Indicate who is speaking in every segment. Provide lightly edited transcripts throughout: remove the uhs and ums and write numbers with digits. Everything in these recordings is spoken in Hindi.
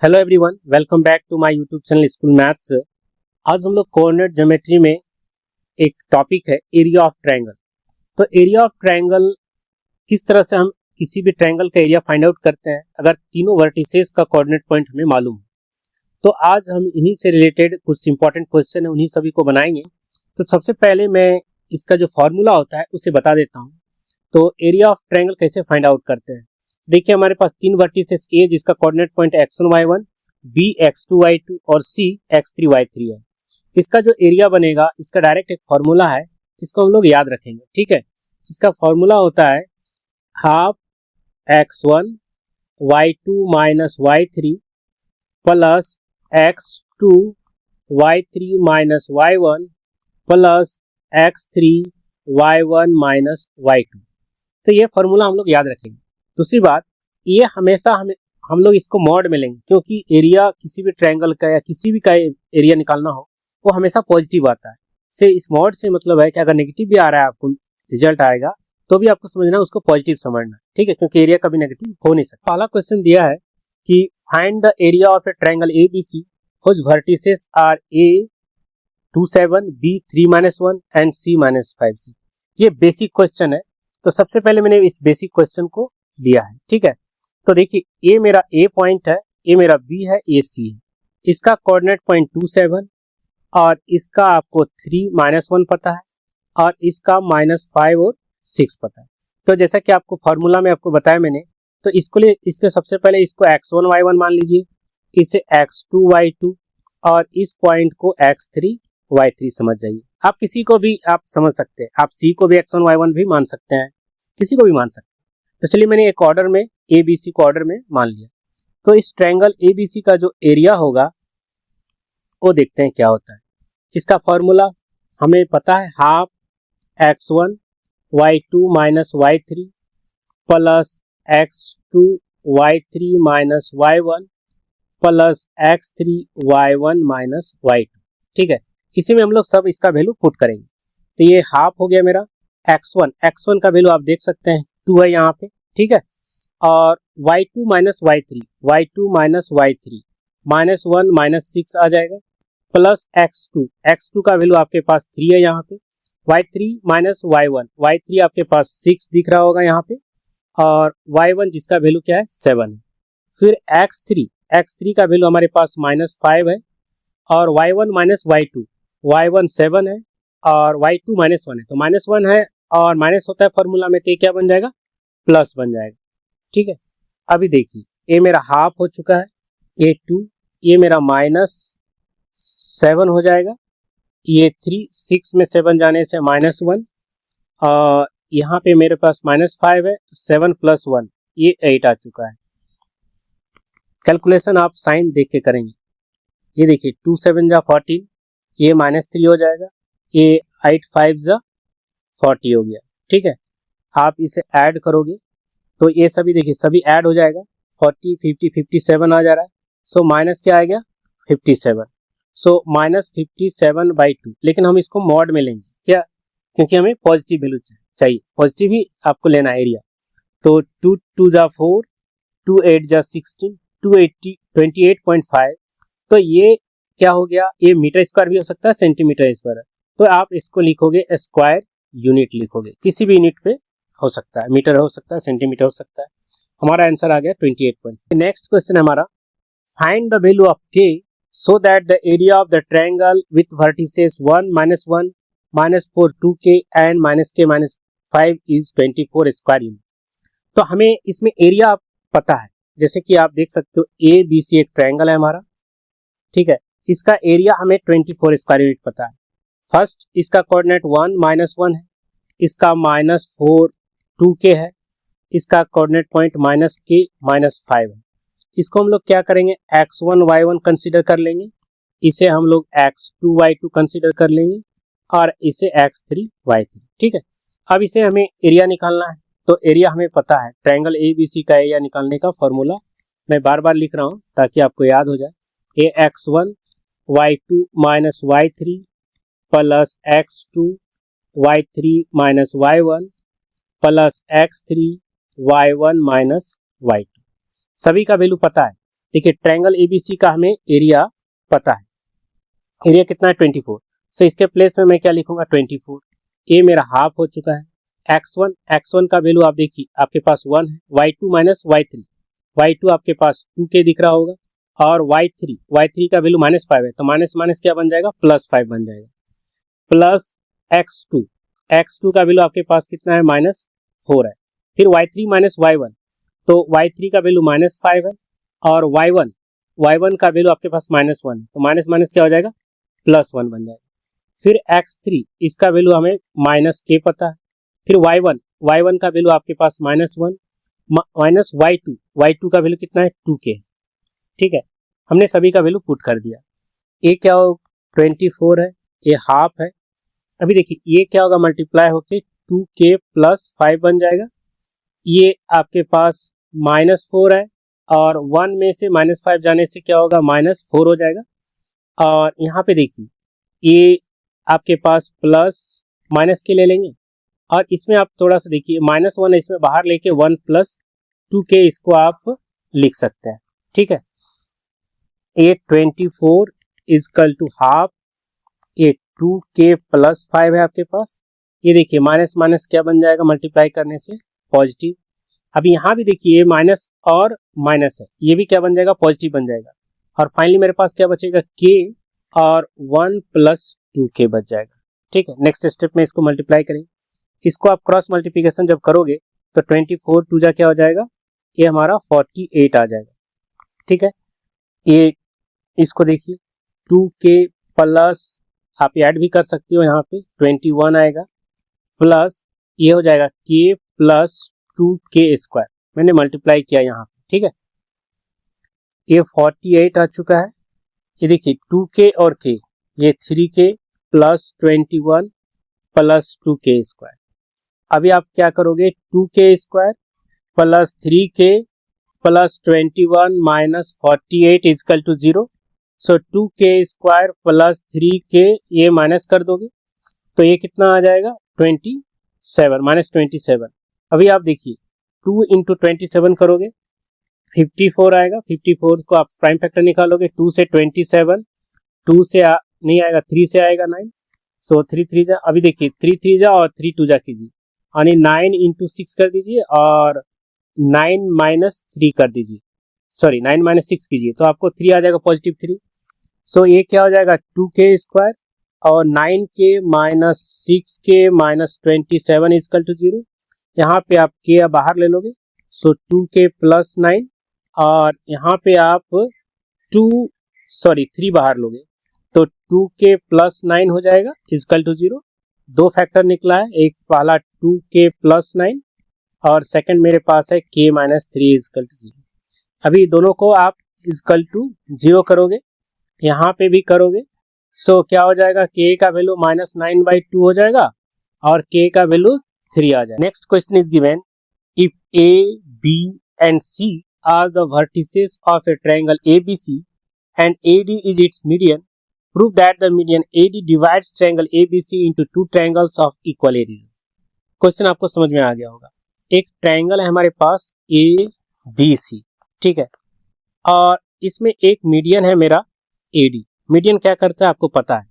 Speaker 1: Hello everyone, welcome back to my YouTube channel school maths. आज हम लोग कोऑर्डिनेट ज्योमेट्री में एक टॉपिक है एरिया ऑफ ट्रायंगल। तो एरिया ऑफ ट्रायंगल किस तरह से हम किसी भी ट्रायंगल का एरिया फाइंड आउट करते हैं अगर तीनों वर्टिसेस का कोऑर्डिनेट पॉइंट हमें मालूम हो। तो आज हम इन्हीं से रिलेटेड कुछ इंपॉर्टेंट क्वेश्चन है, उन्हीं सभी को बनाएंगे। तो सबसे पहले मैं इसका जो फॉर्मूला होता है उसे बता देता हूँ। तो एरिया ऑफ ट्रायंगल कैसे फाइंड आउट करते हैं। देखिए, हमारे पास तीन वर्टिसेस ए जिसका coordinate point x1 y1, b x2 y2 और c x3 y3 है। इसका जो एरिया बनेगा इसका डायरेक्ट एक फॉर्मूला है, इसको हम लोग याद रखेंगे। ठीक है, इसका फॉर्मूला होता है half x1 y2 minus y3 plus x2 y3 minus y1 plus x3 y1 minus y2। तो ये फॉर्मूला हम लोग याद रखेंगे। दूसरी बात, ये हमेशा हम लोग इसको मॉड में लेंगे, क्योंकि एरिया किसी भी ट्रायंगल का या किसी भी का एरिया निकालना हो वो हमेशा पॉजिटिव आता है। से इस मॉड से मतलब है कि अगर नेगेटिव भी आ रहा है आपको रिजल्ट आएगा तो भी आपको समझना है, उसको पॉजिटिव समझना। ठीक है, क्योंकि एरिया कभी नेगेटिव हो नहीं सकता। पहला क्वेश्चन दिया है कि find the area of A triangle ABC whose vertices are A 27, B 3-1 and C -5C। ये बेसिक क्वेश्चन है। तो सबसे पहले मैंने इस बेसिक क्वेश्चन को लिया है। ठीक है, तो देखिए, ये मेरा A पॉइंट है, ये मेरा B है, ये C है। इसका कोऑर्डिनेट पॉइंट 27 और इसका आपको 3-1 पता है और इसका -5 और 6 पता है। तो जैसा कि आपको फॉर्मूला में आपको बताया मैंने, तो इसको सबसे पहले इसको x1 y1 मान लीजिए, इसे x2 y2 और इस पॉइंट को x3 y3 समझ जाइए। आप किसी को भी आप समझ सकते हैं, आप C को भी x1 y1 भी मान सकते हैं, किसी को भी मान सकते हैं। तो चलिए, मैंने एक ऑर्डर में ABC को ऑर्डर में मान लिया। तो इस ट्रायंगल ABC का जो एरिया होगा वो देखते हैं क्या होता है। इसका फॉर्मूला हमें पता है, half x1 y2 minus y3 plus x2 y3 minus y1 plus x3 y1 minus y2। ठीक है, इसी में हम लोग सब इसका वैल्यू पुट करेंगे। तो ये हाफ हो गया मेरा x1 का वैल्यू आप देख सकते हैं 2 है यहाँ पे। ठीक है, और y2 minus y3 minus y3 -1 -6 आ जाएगा, प्लस x2 का वैल्यू आपके पास 3 है यहाँ पे, y3 माइनस y3 आपके पास 6 दिख रहा होगा यहाँ पे, और y1 जिसका वैल्यू क्या है 7 है। फिर x3 का वैल्यू हमारे पास -5 है, और y1 माइनस y1 7 है और y2 -1 है। तो -1 है और माइनस होता है फॉर्मूला में, तो ये क्या बन जाएगा, प्लस बन जाएगा। ठीक है, अभी देखिए, ये मेरा हाफ हो चुका है, ये 2, ये मेरा -7 हो जाएगा, ये 3, 6 में 7 जाने से -1, और यहाँ पे मेरे पास -5 है, 7 + 1 ये 8 आ चुका है। कैलकुलेशन आप साइन देख के करेंगे। ये देखिए, 2 7 जा 14, ये -3 हो जाएगा, ये 8 5 जा 40 हो गया। ठीक है, आप इसे ऐड करोगे तो ये सभी देखिए सभी ऐड हो जाएगा, 40 50 57 आ जा रहा है। सो माइनस क्या आ गया, 57। सो -57/2। लेकिन हम इसको मॉड में लेंगे क्या, क्योंकि हमें पॉजिटिव वैल्यू चाहिए, पॉजिटिव ही आपको लेना है एरिया। तो 2 2 जा 4, 2 8 जा 16, 28.5। तो ये क्या हो गया, ये मीटर स्क्वायर भी हो सकता है, सेंटीमीटर स्क्वायर। तो आप इसको लिखोगे स्क्वायर यूनिट, लिखोगे किसी भी यूनिट पे हो सकता है, मीटर हो सकता है, सेंटीमीटर हो सकता है। हमारा आंसर आ गया 28. नेक्स्ट क्वेश्चन है हमारा, find the value of k so that the area of the triangle with vertices 1 -1 -4 2k and -k -5 is 24 square unit. तो हमें इसमें एरिया पता है, जैसे कि आप देख सकते हो ABC एक ट्रायंगल है हमारा। ठीक है, इसका एरिया हमें 24 स्क्वायर यूनिट पता है। फर्स्ट, इसका कोऑर्डिनेट 1 -1 है, इसका -4 2k है, इसका कोऑर्डिनेट पॉइंट -k -5 है। इसको हम लोग क्या करेंगे, x1 y1 कंसीडर कर लेंगे, इसे हम लोग x2 y2 कंसीडर कर लेंगे और इसे x3 y3। ठीक है, अब इसे हमें एरिया निकालना है। तो एरिया हमें पता है, ट्रायंगल ABC का एरिया निकालने का फॉर्मूला मैं बार बार लिख रहा हूँ ताकि आपको याद हो जाए। ये x1 y2 minus y3 plus x2 y3 minus y1 plus x3 y1 minus y2, सभी का वैल्यू पता है। देखिए ट्रायंगल एबीसी का हमें एरिया पता है, एरिया कितना है 24। सो इसके प्लेस में मैं क्या लिखूंगा 24। ए मेरा हाफ हो चुका है। x1 का वैल्यू आप देखिए आपके पास 1 है, y2 माइनस y2 आपके पास 2k दिख रहा होगा, और y3 का वैल्यू -5 है, तो माइनस माइनस क्या बन जाएगा +5 बन जाएगा, प्लस x2 का वैल्यू आपके पास कितना है -4 है। फिर y3 माइनस y1, तो y3 का वैल्यू -5 है, और y1 का वैल्यू आपके पास -1 है, तो माइनस माइनस क्या हो जाएगा +1 बन जाएगा। फिर x3 इसका वैल्यू हमें -k पता है। फिर y1 का वैल्यू आपके पास -1 माइनस y2 का वैल्यू कितना है 2k है। ठीक है, हमने सभी का वैल्यू पुट कर दिया। ये क्या हो 24 है, ये हाफ है। अभी देखिए ये क्या होगा मल्टीप्लाई होके 2k + 5 बन जाएगा। ये आपके पास -4 है, और 1 में से -5 जाने से क्या होगा -4 हो जाएगा। और यहाँ पे देखिए ये आपके पास प्लस माइनस के ले लेंगे, और इसमें आप थोड़ा सा देखिए -1 है, इसमें बाहर लेके 1 + 2k इसको आप लिख सकते हैं। ठीक है, ये 24 इजकल टू हाफ, ये 2k + 5 है आपके पास। ये देखिए माइनस माइनस क्या बन जाएगा मल्टीप्लाई करने से पॉजिटिव। अभी यहाँ भी देखिए ये माइनस और माइनस है, ये भी क्या बन जाएगा पॉजिटिव बन जाएगा। और फाइनली मेरे पास क्या बचेगा k और 1 + 2k बच जाएगा। ठीक है, नेक्स्ट स्टेप में इसको मल्टीप्लाई करेंगे। इसको आप क्रॉस मल्टीप्लिकेशन जब करोगे तो 24 2 जा क्या हो जाएगा, ये हमारा 48 आ जाएगा। ठीक है, ये इसको देखिए 2k प्लस आप ऐड भी कर सकते हो, यहाँ पे 21 आएगा, प्लस ये हो जाएगा k + 2k², मैंने मल्टीप्लाई किया यहाँ पे। ठीक है, ये 48 आ चुका है। ये देखिए 2k और k, ये 3k + 21 + 2k²। अभी आप क्या करोगे 2k² + 3k + 21 - 48 is equal to 0। So 2k² + 3k ये माइनस कर दोगे तो ये कितना आ जाएगा 27 -27। अभी आप देखिए 2 × 27 करोगे 54 आएगा। 54 को आप प्राइम फैक्टर निकालोगे, 2 से 27, 2 से नहीं आएगा, 3 से आएगा 9। सो 3 3 जा, अभी देखिए 3 3 जा और 3 2 जा कीजिए, यानी 9 × 6 कर दीजिए और 9 - 3 कर दीजिए, सॉरी 9 - 6 कीजिए, तो आपको 3 आ जाएगा पॉजिटिव 3। सो ये क्या हो जाएगा 2k² और 9k - 6k - 27 इजकल टू 0। यहाँ पे आप k बाहर ले लोगे, सो 2k + 9, और यहाँ पे आप 3 बाहर लोगे तो 2k + 9 हो जाएगा इजकल टू 0। दो फैक्टर निकला है, एक पहला 2k + 9 और सेकंड मेरे पास है k - 3 इजकल टू 0। अभी दोनों को आप इजकल टू 0 करोगे, यहाँ पे भी करोगे, सो क्या हो जाएगा k का वैल्यू -9/2 हो जाएगा और k का वैल्यू 3 आ जाएगा। Next question is given, if a, b and c are the vertices of a triangle ABC and AD is its median, prove that the median AD divides triangle ABC into two triangles of equal areas। Question आपको समझ में आ गया होगा। एक ट्रायंगल है हमारे पास ABC, ठीक है, और इसमें एक मीडियन है मेरा AD। मीडियन क्या करता है आपको पता है,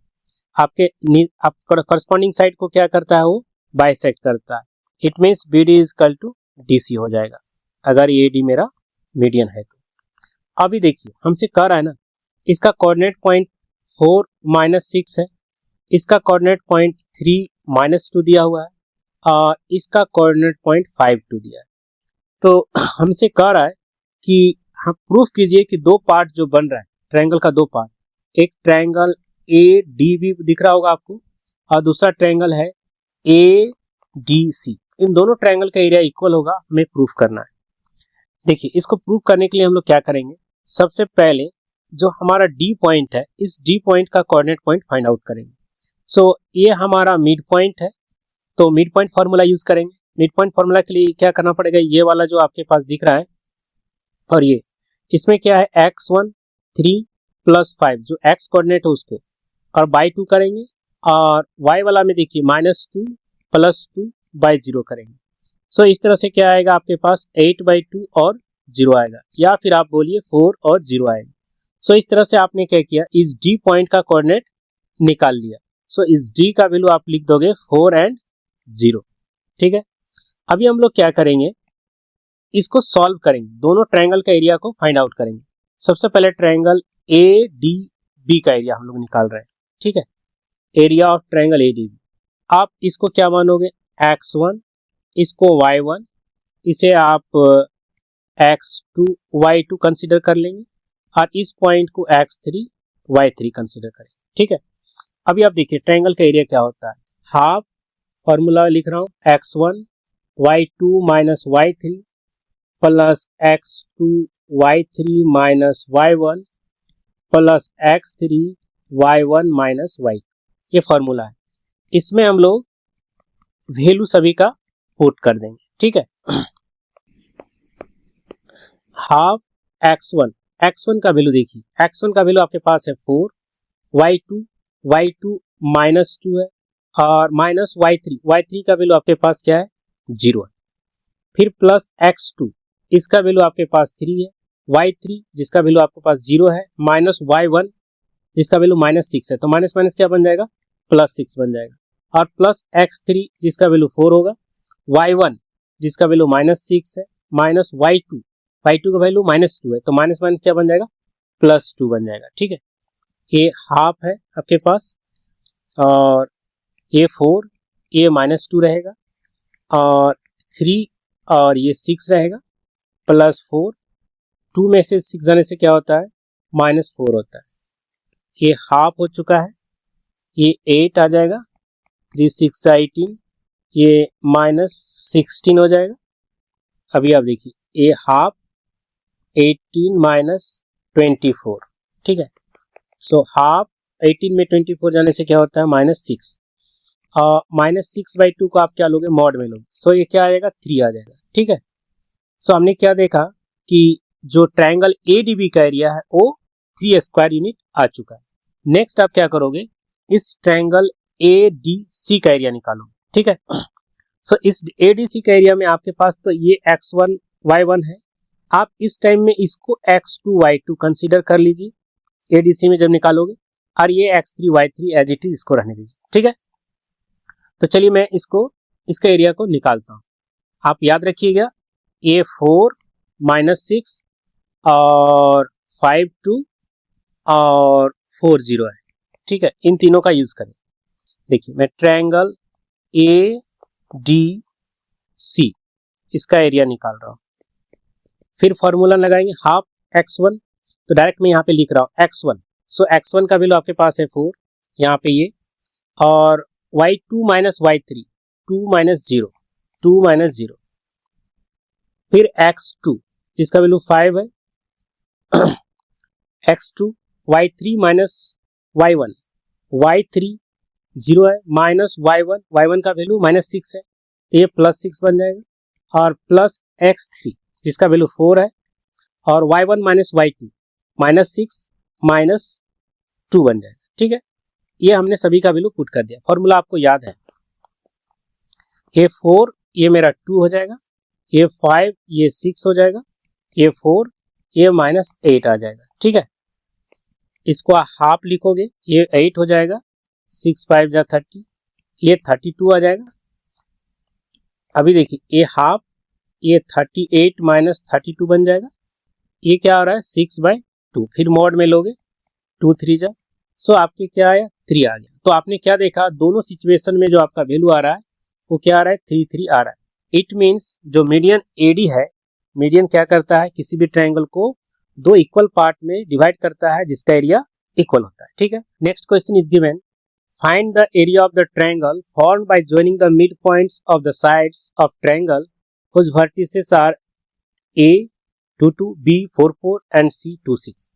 Speaker 1: आपके करस्पॉन्डिंग साइड को क्या करता है वो बाइसेक्ट करता है। इट मीन्स BD = DC हो जाएगा अगर AD मेरा मीडियन है तो। अभी देखिए हमसे कह रहा है ना, इसका कोऑर्डिनेट पॉइंट 4 - 6 है, इसका कोऑर्डिनेट पॉइंट 3 - 2 दिया हुआ है, और इसका कोऑर्डिनेट पॉइंट 5 2 दिया है। तो हमसे कह रहा है कि हम प्रूफ कीजिए कि दो पार्ट जो बन रहा है ट्रायंगल का, दो पार्ट, एक ट्रायंगल ADB दिख रहा होगा आपको और दूसरा ट्रायंगल है ADC, इन दोनों ट्रायंगल का एरिया इक्वल होगा, हमें प्रूफ करना है। देखिए इसको प्रूव करने के लिए हम लोग क्या करेंगे, सबसे पहले जो हमारा D पॉइंट है, इस D पॉइंट का कोऑर्डिनेट पॉइंट फाइंड आउट करेंगे। सो ये हमारा मिड पॉइंट है, तो मिड पॉइंट फार्मूला यूज करेंगे। मिड पॉइंट फार्मूला के लिए क्या करना पड़ेगा, ये वाला जो आपके पास दिख रहा है, और ये इसमें क्या है x1 3 + 5 जो x कोऑर्डिनेट है उसको, और बाई 2 करेंगे, और y वाला में देखिए -2 + 2/0 करेंगे। सो इस तरह से क्या आएगा आपके पास 8/2 और 0 आएगा, या फिर आप बोलिए 4 और 0 आएगा। सो इस तरह से आपने क्या किया, इस डी पॉइंट का कोऑर्डिनेट निकाल लिया। सो इस डी का वैल्यू आप लिख दोगे 4 एंड 0। ठीक है, अभी हम लोग क्या करेंगे, इसको सॉल्व करेंगे, दोनों ट्रायंगल का एरिया को फाइंड आउट करेंगे। सबसे पहले ट्रायंगल ए डी बी का एरिया हम लोग निकाल रहे हैं। ठीक है, area of triangle A D B, आप इसको क्या मानोगे, x1, इसको y1, इसे आप x2 y2 कंसीडर कर लेंगे, और इस पॉइंट को x3 y3 कंसीडर करेंगे। ठीक है, अभी आप देखिए ट्रायंगल का एरिया क्या होता है, हाफ, फॉर्मूला लिख रहा हूं, x1 y2 minus y3 plus x2 y3 minus y1 plus x3 y1 minus y। ये फॉर्मूला है, इसमें हम लोग वैल्यू सभी का पुट कर देंगे। ठीक है, हाफ x1 का वैल्यू देखिए, x1 का वैल्यू आपके पास है 4, y2 माइनस 2 है, और माइनस y3 का वैल्यू आपके पास क्या है, 0 है। फिर प्लस x2, इसका वैल्यू आपके पास 3 है, y3 जिसका वैल्यू आपके पास 0 है, माइनस y1 जिसका वैल्यू माइनस 6 है, तो माइनस माइनस क्या बन जाएगा, प्लस 6 बन जाएगा, और प्लस x3 जिसका वैल्यू 4 होगा, y1 जिसका वैल्यू माइनस 6 है, माइनस y2 का वैल्यू माइनस 2 है, तो माइनस माइनस क्या बन जाएगा, प्लस 2 बन जाएगा। ठीक है, ये हाफ है आपके पास, और ये 4, ये माइनस 2 रहेगा, और 3 और ये 6 रहेगा, प्लस 4, 2 में से 6 जाने से क्या होता है, माइनस 4 होता है। ये हाफ हो चुका है, ये 8 आ जाएगा, 3 6 18, ये माइनस 16 हो जाएगा। अभी आप देखिए, ये हाफ 18 माइनस 24। ठीक है, सो हाफ 18 में 24 जाने से क्या होता है, माइनस 6, और माइनस 6/2 को आप क्या लोगे, मॉड में लोगे, सो ये क्या आएगा, 3 आ जाएगा। ठीक है, सो हमने क्या देखा कि जो ट्रायंगल एडीबी का एरिया है वो 3 स्क्वायर यूनिट आ चुका है। नेक्स्ट आप क्या करोगे, इस ट्रायंगल एडीसी का एरिया निकालो। ठीक है, सो इस एडीसी का एरिया में आपके पास तो ये x1 y1 है, आप इस टाइम में इसको x2 y2 कंसीडर कर लीजिए एडीसी में जब निकालोगे, और ये x3 y3 as it is इसको रहने दीजिए। ठीक है, तो चलिए मैं इसका एरिया को निकालता हूं। आप याद रखिएगा, ये 4 माइनस 6 और 5 2 और 4 0 है। ठीक है, इन तीनों का यूज करें। देखिए मैं ट्रायंगल ए डी सी इसका एरिया निकाल रहा हूं, फिर फॉर्मूला लगाएंगे हाफ x1, तो डायरेक्ट मैं यहाँ पे लिख रहा हूँ x1, सो x1 का वैल्यू आपके पास है 4, यहाँ पे ये, और y2 माइनस y3, 2 माइनस 0, फिर x2 जिसका वैल्यू 5 है, x2 y3 minus y1, y3 0 है, माइनस y1 का वैल्यू माइनस 6 है, तो ये प्लस 6 बन जाएगा, और प्लस x3 जिसका वैल्यू 4 है, और y1 minus y2 minus 6 minus 2 बन जाएगा। ठीक है, ये हमने सभी का वैल्यू पुट कर दिया, फॉर्मूला आपको याद है, ये 4 ये मेरा 2 हो जाएगा, ये 5 ये 6 हो जाएगा, ये 4 ये माइनस 8 आ जाएगा। ठीक है, इसको हाफ लिखोगे, ये 8 हो जाएगा, 6 5 जा 30, ये 32 आ जाएगा। अभी देखिए ये हाफ, ये 38 माइनस 32 बन जाएगा, ये क्या हो रहा है 6/2, फिर मॉड में लोगे 2 3 जा, सो आपके क्या आया 3 आ गया। तो आपने क्या देखा, दोनों सिचुएशन में जो आपका वैल्यू आ रहा है वो क्या आ रहा है, 3 3 आ रहा है। इट मीन्स जो मीडियन एडी है, मीडियन क्या करता है, किसी भी ट्रायंगल को 2 इक्वल पार्ट में डिवाइड करता है जिसका एरिया इक्वल होता है। ठीक है, next question is given, find the area of the triangle formed by joining the mid points of the sides of triangle whose vertices are A 2 2 B 4 4 and C 2 6।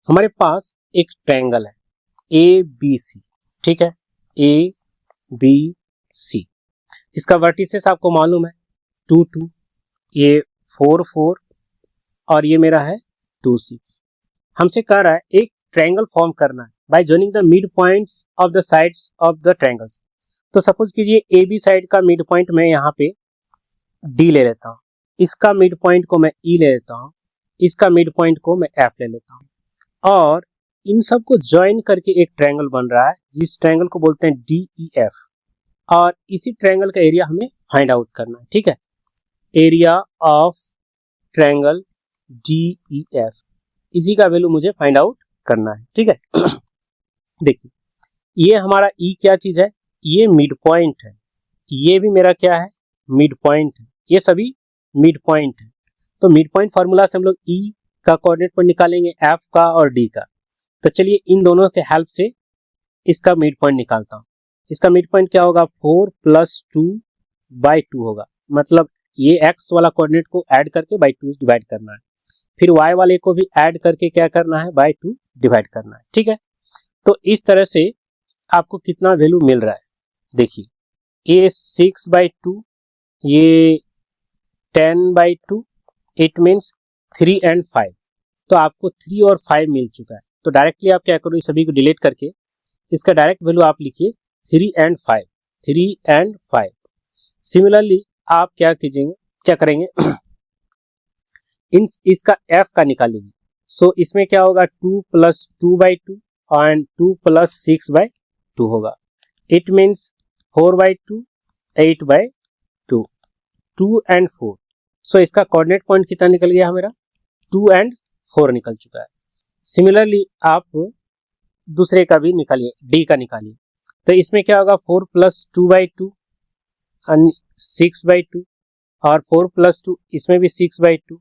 Speaker 1: हमारे पास एक ट्रायंगल है ABC। ठीक है, ABC, इसका वर्टिसेस आपको मालूम है 2 2, ये 4 4 और ये मेरा है 2 6। हमसे कह रहा है एक ट्रायंगल फॉर्म करना है bye joining the mid points of the sides of the triangles. तो सपोज कीजिए AB साइड का मिड पॉइंट मैं यहाँ पे D ले लेता हूँ, इसका मिड पॉइंट को मैं E ले लेता हूँ, इसका मिड पॉइंट को मैं एफ ले लेता हूँ, और इन सबको ज्वाइन करके एक ट्रायंगल बन रहा है, जिस ट्रायंगल को बोलते हैं DEF, और इसी ट्रायंगल का एरिया हमें फाइंड आउट करना है। ठीक है, एरिया ऑफ ट्रायंगल DEF, इसी का वैल्यू मुझे फाइंड आउट करना है। ठीक है देखिए, ये हमारा E क्या चीज है, ये मिड पॉइंट है, ये भी मेरा क्या है, मिड पॉइंट है, ये सभी मिड पॉइंट है। तो मिड पॉइंट फार्मूला से हम लोग E का कोऑर्डिनेट पर निकालेंगे, F का और D का। तो चलिए इन दोनों के हेल्प से इसका मिड पॉइंट निकालता हूँ। इसका मिड पॉइंट क्या होगा, 4 + 2/2 होगा, मतलब ये x वाला कोऑर्डिनेट को ऐड करके बाई 2 डिवाइड करना है, फिर y वाले को भी ऐड करके क्या करना है, बाई 2 डिवाइड करना है। ठीक है, तो इस तरह से आपको कितना वैल्यू मिल रहा है, देखिए ये 6/2, ये 10/2, इट मीन्स 3 और 5, तो आपको 3 और 5 मिल चुका है। तो डायरेक्टली आप क्या करो, इस सभी को डिलीट करके इसका डायरेक्ट वैल्यू आप लिखिए 3 और 5, 3 और 5। सिमिलरली आप क्या कीजिएंगे, क्या करेंगे इसका f का निकालेंगे। सो इसमें क्या होगा, 2 + 2/2 और 2 + 6/2 होगा, इट मीन्स 4/2, 8/2, 2 और 4। सो इसका कोऑर्डिनेट पॉइंट कितना निकल गया है मेरा, 2 और 4 निकल चुका है। सिमिलरली आप दूसरे का भी निकालिए, D का निकालिए। तो इसमें क्या होगा, 4 + 2/2 और 6/2, और 4 + 2 इसमें भी 6/2,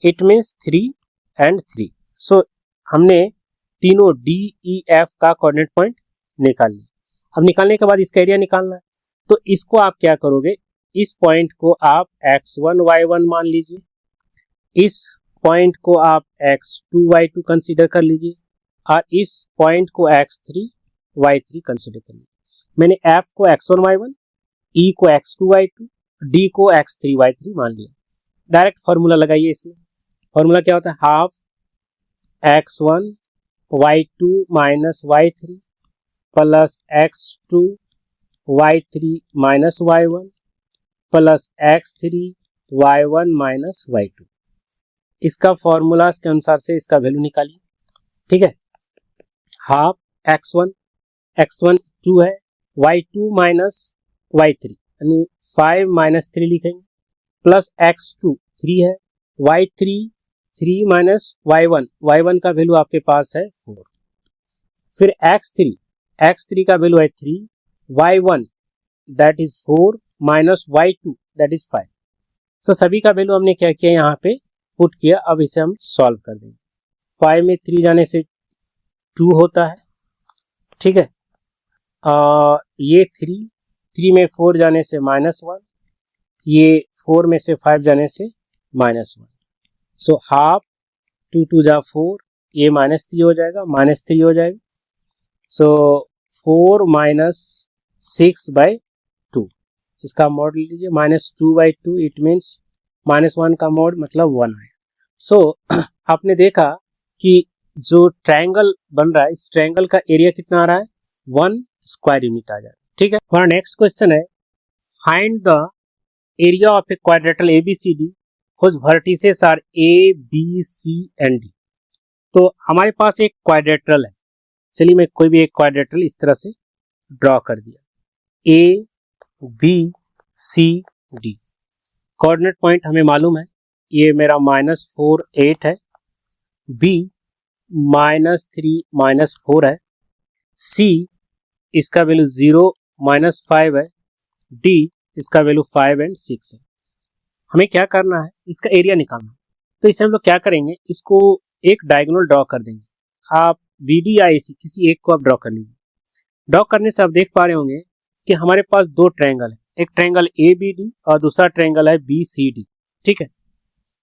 Speaker 1: इट मीन्स 3 और 3। सो हमने तीनों DEF का कोऑर्डिनेट पॉइंट निकाल लिया। अब निकालने के बाद इसका एरिया निकालना है, तो इसको आप क्या करोगे, इस पॉइंट को आप x1 y1 मान लीजिए, इस पॉइंट को आप x2 y2 कंसीडर कर लीजिए, और इस पॉइंट को x3 y3 कंसीडर कर लीजिए। मैंने F को x1 y1, E को x2 y2, D को x3 y3 मान लिया। डायरेक्ट फॉर्मूला लगाइए, इसमें फॉर्मूला क्या होता है, half x1 y2 minus y3 plus x2 y3 minus y1 plus x3 y1 minus y2। इसका फॉर्मूला के अनुसार से इसका वैल्यू निकालिए। ठीक है, हाफ x1 2 है, y2 माइनस y3 यानी 5 - 3 लिखेंगे, प्लस x2 3 है, y3 3 माइनस y1 का वैल्यू आपके पास है 4, फिर x3 का वैल्यू है 3, y1 that is 4 minus y2 that is 5। सो सभी का वैल्यू हमने क्या किया, यहाँ पे पुट किया। अब इसे हम सॉल्व कर देंगे। 5 में 3 जाने से 2 होता है। ठीक है, ये 3 में 4 जाने से -1, ये 4 में से 5 जाने से -1। सो हाफ 2 2 जा 4, ये -3 हो जाएगा, -3 हो जाएगा। सो 4 माइनस 6/2, इसका मॉड लीजिए, -2/2, इट मीन्स -1 का मॉड मतलब 1 आया। सो आपने देखा कि जो ट्रायंगल बन रहा है, इस ट्रायंगल का एरिया कितना आ रहा है, 1 स्क्वायर यूनिट आ जाएगा। ठीक है, हमारा नेक्स्ट क्वेश्चन है, find the area of A quadrilateral ABCD whose vertices are A, B, C and D। तो हमारे पास एक क्वाड्रेटल है, चलिए मैं कोई भी एक क्वाड्रेटल इस तरह से ड्रॉ कर दिया, A, B, C, D। Coordinate point हमें मालूम है, ये मेरा -4 8 है, B -3 -4 है, C इसका वैल्यू 0 -5 है, D इसका वैल्यू 5 और 6 है। हमें क्या करना है, इसका एरिया निकालना है। तो इसे हम लोग क्या करेंगे, इसको एक डायगोनल ड्रॉ कर देंगे। आप BD या AC किसी एक को आप ड्रॉ कर लीजिए। ड्रॉ करने से आप देख पा रहे होंगे कि हमारे पास दो ट्रायंगल है, एक ट्रायंगल ABD और दूसरा ट्रायंगल है BCD। ठीक है,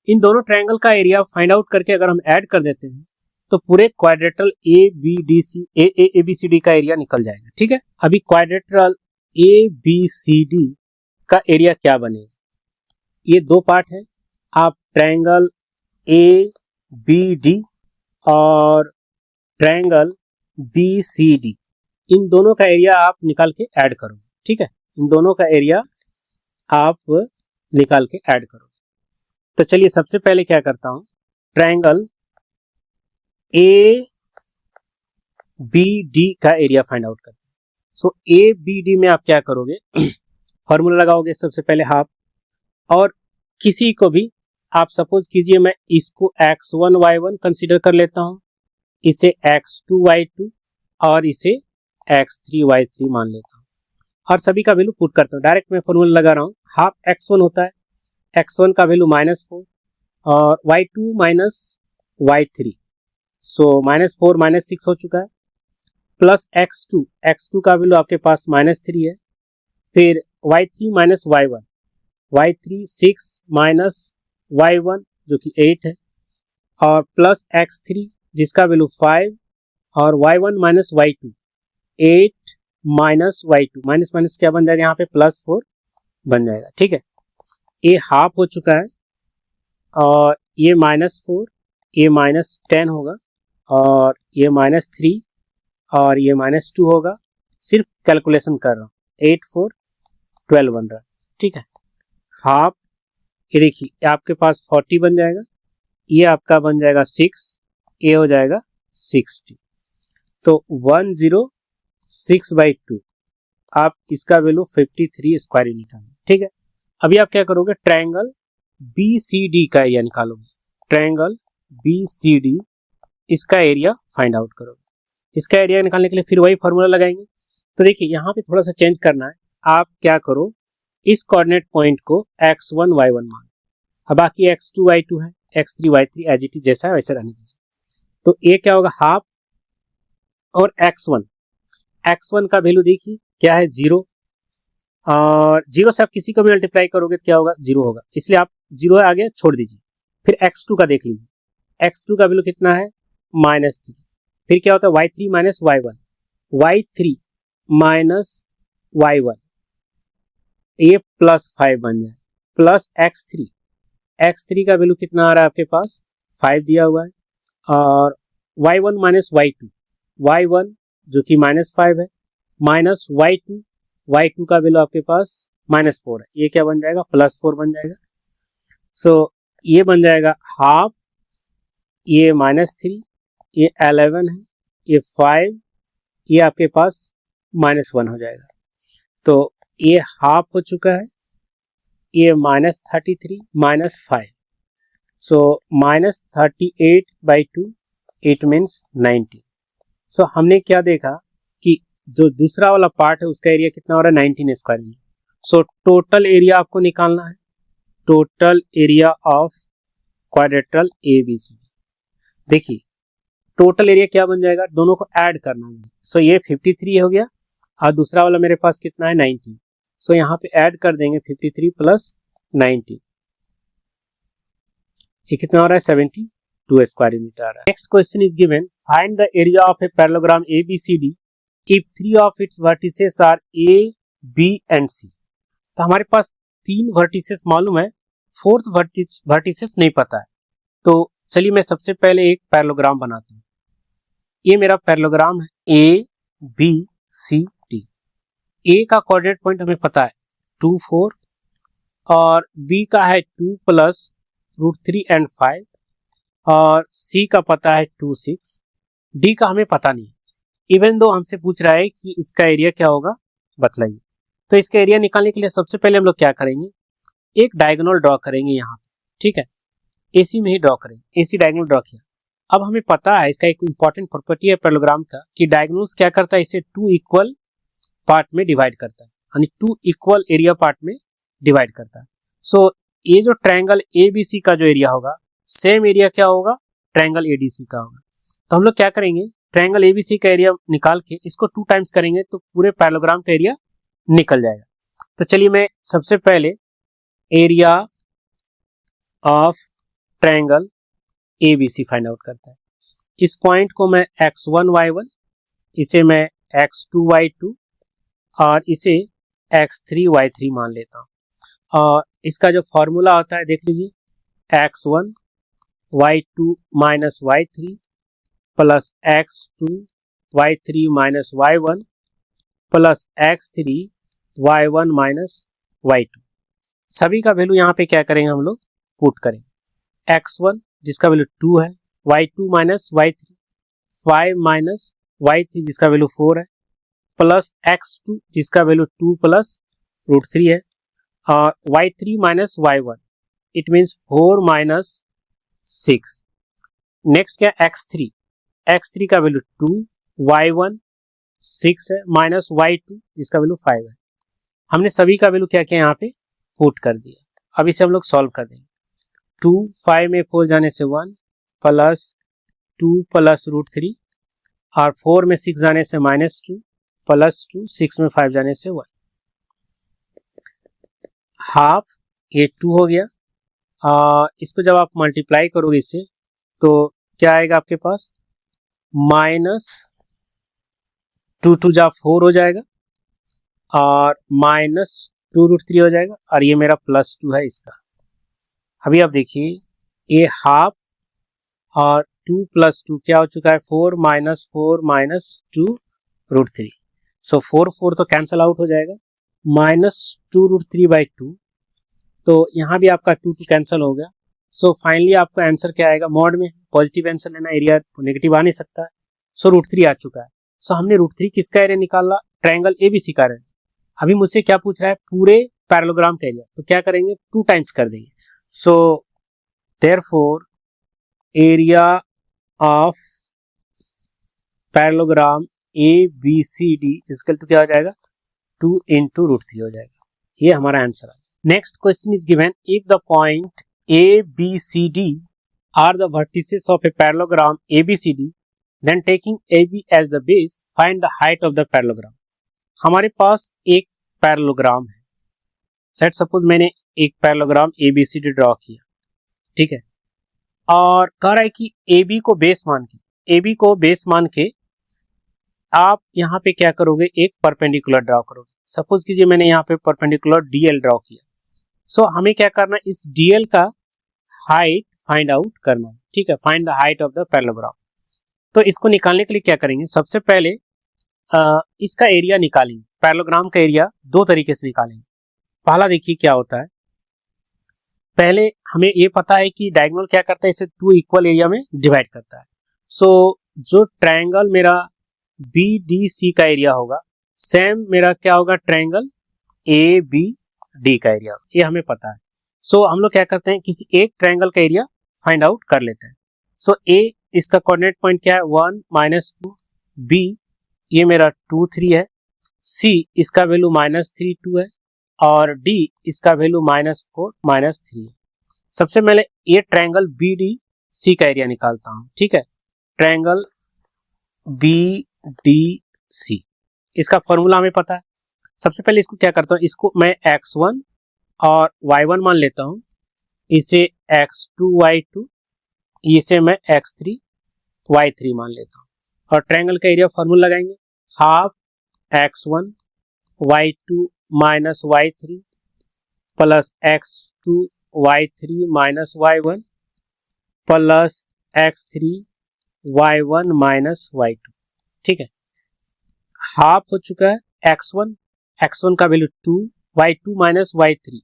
Speaker 1: इन दोनों ट्रायंगल का एरिया फाइंड आउट करके अगर हम ऐड कर देते हैं तो पूरे क्वाड्रेटल ABCD का एरिया निकल जाएगा। ठीक है, अभी क्वाड्रेटल ABCD का एरिया क्या बनेगा, ये दो पार्ट है। आप ट्रायंगल ABD और ट्रायंगल BCD, इन दोनों का एरिया आप निकाल के ऐड करोगे। ठीक है, इन दोनों का एरिया आप निकाल के ऐड करोगे। तो चलिए सबसे पहले क्या करता हूं, ट्रायंगल ए बी डी का एरिया फाइंड आउट करते हैं। सो ए बी डी में आप क्या करोगे, फॉर्मूला लगाओगे सबसे पहले हाफ, और किसी को भी आप सपोज कीजिए मैं इसको x1 y1 कंसीडर कर लेता हूं, इसे x2 y2 और इसे x3 y3 मान लेता हूं, और सभी का वैल्यू पुट करता हूं। डायरेक्ट मैं फॉर्मूला लगा रहा हूं, हाफ x1 होता है, x1 का वैल्यू -4 और y2 माइनस y3, सो -4 -6 हो चुका है, प्लस x2 का वैल्यू आपके पास -3 है, फिर y3 minus y1, y3 6 minus y1 जो कि 8 है, और प्लस x3 जिसका वैल्यू 5 और y1 minus y2 8 minus y2, minus minus क्या बन जाएगा यहाँ पे +4 बन जाएगा। ठीक है, ये हाफ हो चुका है और ये -4, ये -10 होगा और ये -3 और ये -2 होगा। सिर्फ कैलकुलेशन कर रहा हूँ, 8 4 12 बन रहा है। ठीक है, हाफ ये देखिए आपके पास 40 बन जाएगा, ये आपका बन जाएगा 6, ये हो जाएगा 60, तो 106/2 आप इसका वैल्यू 53 स्क्वायर यूनिट है। ठीक है, अभी आप क्या करोगे, ट्रायंगल BCD का एरिया निकालोगे, ट्रायंगल BCD इसका एरिया फाइंड आउट करोगे। इसका एरिया निकालने के लिए फिर वही फॉर्मूला लगाएंगे। तो देखिए यहाँ पे थोड़ा सा चेंज करना है, आप क्या करो, इस कोऑर्डिनेट पॉइंट को x1 y1 मान, अब बाकी x2 y2 है, x3 y3 as it is जैसा है वैसे रहने दीजिए। तो ये क्या होगा, हाफ, और x1 का वैल्यू देखिए क्या है 0, और 0 से आप किसी को भी मल्टीप्लाई करोगे तो क्या होगा 0 होगा, इसलिए आप 0 है आगे छोड़ दीजिए। फिर x2 का देख लीजिए, x2 का वैल्यू कितना है -3, फिर क्या होता है y3 minus y1, y3 minus y1 ये +5 बन जाए, प्लस x3 का वैल्यू कितना आ रहा है आपके पास 5 दिया हुआ है, और y1 माइनस y1 जो कि -5 है, माइनस y2 का वैल्यू आपके पास -4 है, ये क्या बन जाएगा +4 बन जाएगा। सो ये बन जाएगा हाफ, ये -3, ये 11 है, ये 5, ये आपके पास -1 हो जाएगा। तो ये हाफ हो चुका है, ये -33 -5, सो -38/2 इट मीन्स 90। सो हमने क्या देखा कि जो दूसरा वाला पार्ट है उसका एरिया कितना हो रहा है 19 square metre. So total area आपको निकालना है, total area of quadrilateral ABCD। देखिए टोटल एरिया क्या बन जाएगा, दोनों को ऐड करना है। सो ये 53 हो गया और दूसरा वाला मेरे पास कितना है 19, सो यहाँ पे ऐड कर देंगे 53 प्लस 19, ये कितना हो रहा है 72 स्क्वायर यूनिट आ रहा है। Next question is given, find the area of a parallelogram ABCD if 3 of its vertices are A, B and C। तो हमारे पास 3 वर्टिसेस मालूम है, 4th वर्टिसेस नहीं पता है। तो चलिए मैं सबसे पहले एक पैरेललोग्राम बनाता हूँ। ये मेरा पैरेललोग्राम है ABCD। A का कोऑर्डिनेट पॉइंट हमें पता है 2 4, और B का है 2 + √3 एंड 5, और C का पता है 2 6, D का हमें पता नहीं है। इवन दो हमसे पूछ रहा है कि इसका एरिया क्या होगा बतलाइए। तो इसका एरिया निकालने के लिए सबसे पहले हम लोग क्या करेंगे, एक डायगोनल ड्रॉ करेंगे यहाँ पे। ठीक है, AC में ही ड्रॉ करेंगे, AC डायगोनल ड्रॉ किया। अब हमें पता है इसका एक इंपॉर्टेंट प्रॉपर्टी है पैरेललोग्राम का कि डायगोनल्स क्या करता है, इसे 2 इक्वल पार्ट में डिवाइड करता है, यानी 2 इक्वल एरिया पार्ट में डिवाइड करता है। सो ये जो ट्रायंगल ABC का जो एरिया होगा सेम एरिया क्या होगा ट्रायंगल ADC का होगा। तो हम लोग क्या करेंगे, ट्रायंगल ABC का एरिया निकाल के इसको 2 टाइम्स करेंगे तो पूरे पैरेललोग्राम का एरिया निकल जाएगा। तो चलिए मैं सबसे पहले area of triangle ABC find out करता है। इस पॉइंट को मैं x1 y1, इसे मैं x2 y2 और इसे x3 y3 मान लेता हूँ। और इसका जो फॉर्मूला होता है देख लीजिए, x1 y2 minus y3 plus x2 y3 minus y1 plus x3 y1 minus y2। सभी का वैल्यू यहाँ पे क्या करेंगे हम लोग पुट करेंगे। x1 जिसका वैल्यू 2 है, y2 minus y3, 5 minus y3 जिसका वैल्यू 4 है, प्लस x2 जिसका वैल्यू 2 प्लस रूट 3 है, और y3 minus y1 it means 4 minus 6। Next क्या x3, x3 का वैल्यू 2, y1 6 है, माइनस y2 जिसका वैल्यू 5 है। हमने सभी का वैल्यू क्या किया यहाँ पे पुट कर दिया। अब इसे हम लोग सॉल्व कर देंगे। 2 5 में 4 जाने से 1 प्लस 2 प्लस रूट 3 और 4 में 6 जाने से माइनस 2 प्लस 2, 6 में 5 जाने से 1, हाफ, ये 2 हो गया। इसको जब आप मल्टीप्लाई करोगे इससे तो क्या आएगा आपके पास, माइनस 2 2 जा 4 हो जाएगा और माइनस 2 रूट 3 हो जाएगा, और ये मेरा प्लस 2 है इसका। अभी आप देखिए ये हाफ और 2 प्लस 2 क्या हो चुका है, 4 माइनस 2 रूट 3। सो 4 4 तो कैंसल आउट हो जाएगा, माइनस 2 रूट 3 बाई 2, तो यहाँ भी आपका 2 2 कैंसल हो गया। सो फाइनली आपका आंसर क्या आएगा, मॉड में पॉजिटिव आंसर लेना, एरिया नेगेटिव आ नहीं सकता है। सो रूट 3 आ चुका है। सो हमने रूट 3 किसका एरिया निकाला, ट्रायंगल एबीसी का एरिया। अभी मुझसे क्या पूछ रहा है, पूरे पैरेललोग्राम का एरिया, तो क्या करेंगे 2 टाइम्स कर देंगे। So therefore area of parallelogram ABCD equal to क्या हो जाएगा, 2 इंटू रूट 3 हो जाएगा। ये हमारा आंसर है। Next question is given, if the point ABCD are the vertices of a parallelogram ABCD, then taking AB as the base, find the height of the parallelogram। हमारे पास एक पैरेललोग्राम है, लेट्स सपोज मैंने एक पैरेललोग्राम ABCD ड्रॉ किया, ठीक है, और कह रहा है कि AB को बेस मान के आप यहाँ पे क्या करोगे, एक परपेंडिकुलर ड्रॉ करोगे। सपोज कीजिए मैंने यहाँ पे परपेंडिकुलर DL ड्रॉ किया। सो हमें क्या करना है, इस DL का हाइट फाइंड आउट करना है, ठीक है, find the height of the parallelogram. तो इसको निकालने के लिए क्या करेंगे, सबसे पहले इसका एरिया निकालेंगे। पैरेललोग्राम का एरिया दो तरीके से निकालेंगे। पहला देखिए क्या होता है, पहले हमें ये पता है कि डायगोनल क्या करता है, इसे 2 इक्वल एरिया में डिवाइड करता है। सो जो ट्रायंगल मेरा BDC का एरिया होगा, सेम मेरा क्या होगा, ट्रायंगल ABD का एरिया, ये हमें पता है। सो हम लोग क्या करते हैं, किसी एक ट्रायंगल का एरिया फाइंड आउट कर लेते हैं। सो A इसका कोऑर्डिनेट पॉइंट क्या है, 1 माइनस 2, B ये मेरा 2 3 है, C इसका वैल्यू माइनस 3 2 है, और D इसका वैल्यू माइनस 4 माइनस 3 है। सबसे पहले ये ट्रायंगल BDC का एरिया निकालता हूँ, ठीक है, ट्रायंगल BDC, इसका फॉर्मूला हमें पता है। सबसे पहले इसको क्या करता हूँ, इसको मैं x1 और y1 मान लेता हूँ, इसे x2 y2, इसे मैं x3 y3 मान लेता हूँ, और ट्रायंगल का एरिया फॉर्मूला लगाएंगे, half x1 y2 minus y3 plus x2 y3 minus y1 plus x3 y1 minus y2, ठीक है। हाफ हो चुका है x1 का value 2, y2 minus y3,